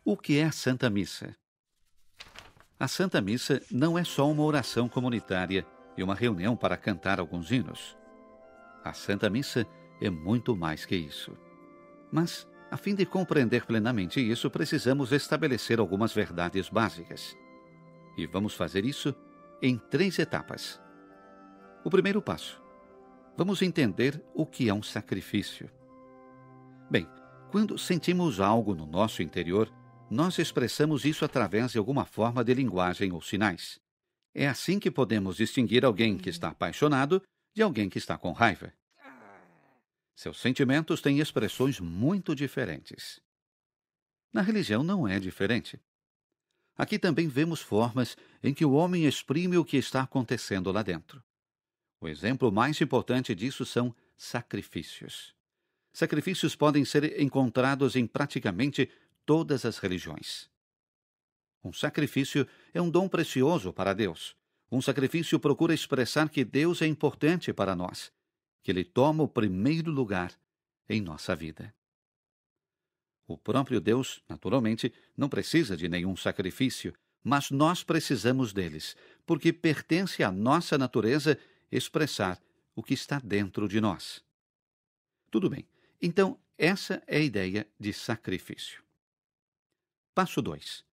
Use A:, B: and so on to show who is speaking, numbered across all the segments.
A: O que é a Santa Missa? A Santa Missa não é só uma oração comunitária e uma reunião para cantar alguns hinos. A Santa Missa é muito mais que isso. Mas, a fim de compreender plenamente isso, precisamos estabelecer algumas verdades básicas. E vamos fazer isso em 3 etapas. O primeiro passo: vamos entender o que é um sacrifício. Bem, quando sentimos algo no nosso interior, nós expressamos isso através de alguma forma de linguagem ou sinais. É assim que podemos distinguir alguém que está apaixonado de alguém que está com raiva. Seus sentimentos têm expressões muito diferentes. Na religião não é diferente. Aqui também vemos formas em que o homem exprime o que está acontecendo lá dentro. O exemplo mais importante disso são sacrifícios. Sacrifícios podem ser encontrados em praticamente todas as religiões. Um sacrifício é um dom precioso para Deus. Um sacrifício procura expressar que Deus é importante para nós, que Ele toma o primeiro lugar em nossa vida. O próprio Deus, naturalmente, não precisa de nenhum sacrifício, mas nós precisamos deles, porque pertence à nossa natureza expressar o que está dentro de nós. Tudo bem, então essa é a ideia de sacrifício. Passo 2.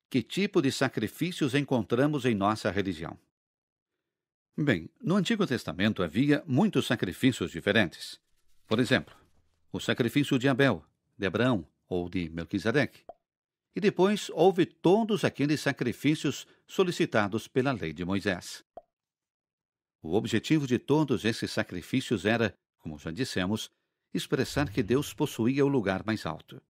A: Que tipo de sacrifícios encontramos em nossa religião? Bem, no Antigo Testamento havia muitos sacrifícios diferentes. Por exemplo, o sacrifício de Abel, de Abraão ou de Melquisedeque. E depois houve todos aqueles sacrifícios solicitados pela lei de Moisés. O objetivo de todos esses sacrifícios era, como já dissemos, expressar que Deus possuía o lugar mais alto.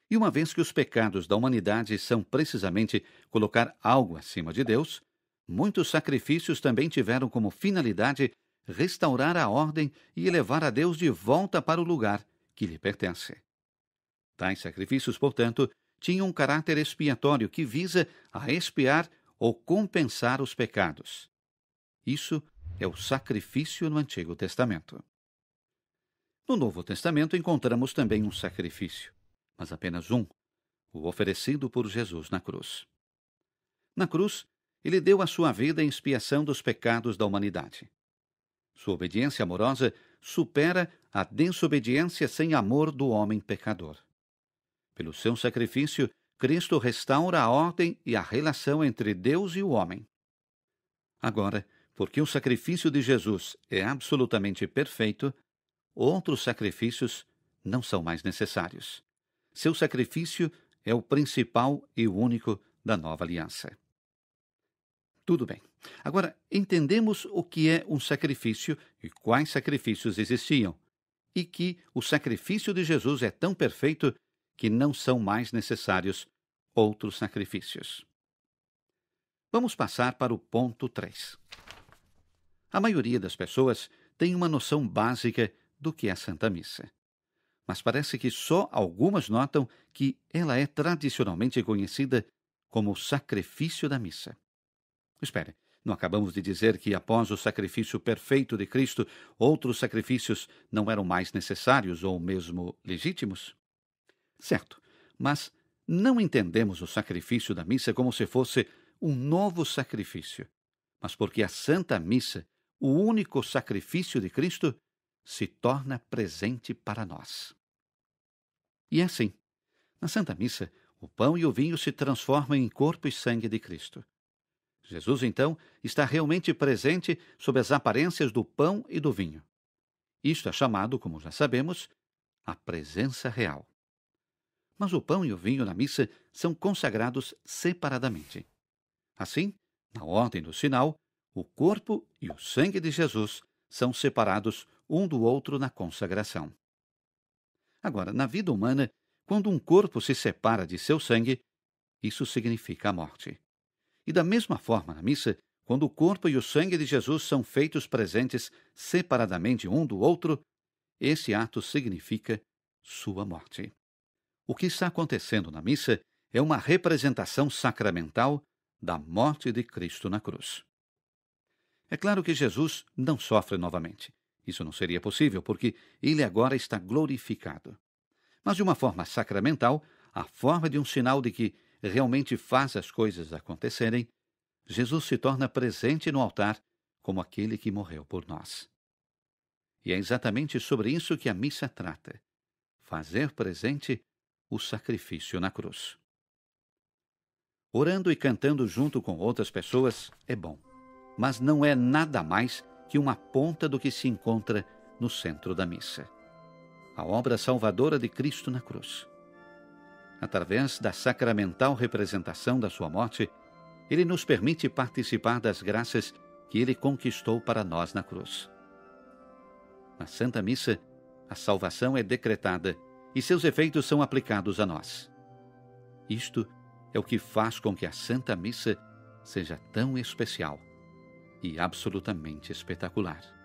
A: E uma vez que os pecados da humanidade são precisamente colocar algo acima de Deus, muitos sacrifícios também tiveram como finalidade restaurar a ordem e elevar a Deus de volta para o lugar que lhe pertence. Tais sacrifícios, portanto, tinham um caráter expiatório que visa a expiar ou compensar os pecados. Isso é o sacrifício no Antigo Testamento. No Novo Testamento encontramos também um sacrifício, mas apenas um, o oferecido por Jesus na cruz. Na cruz, ele deu a sua vida em expiação dos pecados da humanidade. Sua obediência amorosa supera a desobediência sem amor do homem pecador. Pelo seu sacrifício, Cristo restaura a ordem e a relação entre Deus e o homem. Agora, porque o sacrifício de Jesus é absolutamente perfeito, outros sacrifícios não são mais necessários. Seu sacrifício é o principal e o único da nova aliança. Tudo bem. Agora, entendemos o que é um sacrifício e quais sacrifícios existiam, e que o sacrifício de Jesus é tão perfeito que não são mais necessários outros sacrifícios. Vamos passar para o ponto 3. A maioria das pessoas tem uma noção básica do que é a Santa Missa. Mas parece que só algumas notam que ela é tradicionalmente conhecida como o sacrifício da missa. Espere, não acabamos de dizer que após o sacrifício perfeito de Cristo, outros sacrifícios não eram mais necessários ou mesmo legítimos? Certo, mas não entendemos o sacrifício da missa como se fosse um novo sacrifício, mas porque a Santa Missa, o único sacrifício de Cristo, se torna presente para nós. E é assim. Na Santa Missa, o pão e o vinho se transformam em corpo e sangue de Cristo. Jesus, então, está realmente presente sob as aparências do pão e do vinho. Isto é chamado, como já sabemos, a presença real. Mas o pão e o vinho na missa são consagrados separadamente. Assim, na ordem do sinal, o corpo e o sangue de Jesus são separados um do outro na consagração. Agora, na vida humana, quando um corpo se separa de seu sangue, isso significa a morte. E da mesma forma, na missa, quando o corpo e o sangue de Jesus são feitos presentes separadamente um do outro, esse ato significa sua morte. O que está acontecendo na missa é uma representação sacramental da morte de Cristo na cruz. É claro que Jesus não sofre novamente. Isso não seria possível, porque ele agora está glorificado. Mas de uma forma sacramental, a forma de um sinal de que realmente faz as coisas acontecerem, Jesus se torna presente no altar como aquele que morreu por nós. E é exatamente sobre isso que a missa trata: fazer presente o sacrifício na cruz. Orando e cantando junto com outras pessoas é bom, mas não é nada mais que uma ponta do que se encontra no centro da missa: a obra salvadora de Cristo na cruz. Através da sacramental representação da sua morte, ele nos permite participar das graças que ele conquistou para nós na cruz. Na Santa Missa, a salvação é decretada e seus efeitos são aplicados a nós. Isto é o que faz com que a Santa Missa seja tão especial e absolutamente espetacular.